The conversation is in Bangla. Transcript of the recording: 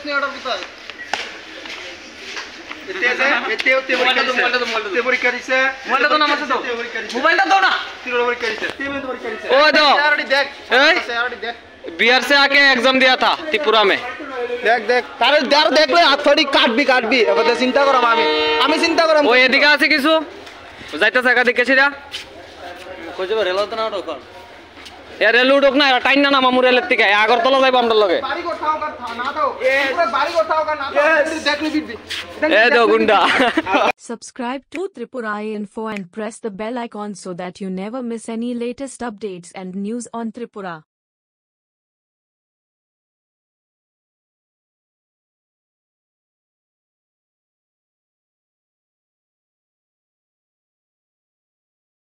প্রশ্ন অর্ডার কোথায় এতে আছে এতে পরীক্ষা দিছে মোবাইলটা তো নামাছে তো মোবাইলটা দাও না তিন পরীক্ষা দিছে তিন পরীক্ষা দিছে ओ दो অলরেডি দেখ অলরেডি দেখ बिहार से आके एग्जाम दिया था त्रिपुरा में দেখ দেখ তারে দার দেখলে হাত ফাড়ি কাটবি এবার চিন্তা করম আমি চিন্তা করম ओ এদিকে আছে কিছু যাইতাছে একা দিকে ছিড়া কইছে রেল তো না ঢোকন এ রেল উঠক না টাইন না নামা মুরেলের থেকে আগরতলা যাইব আমরা লগে বাড়ি কোথাও না দাও পুরো বাড়ি কোথাও না দাও দেখলি বিবি এ দো গুন্ডা Subscribe to Tripura Info and press the bell icon so that you never miss any latest updates and news on Tripura.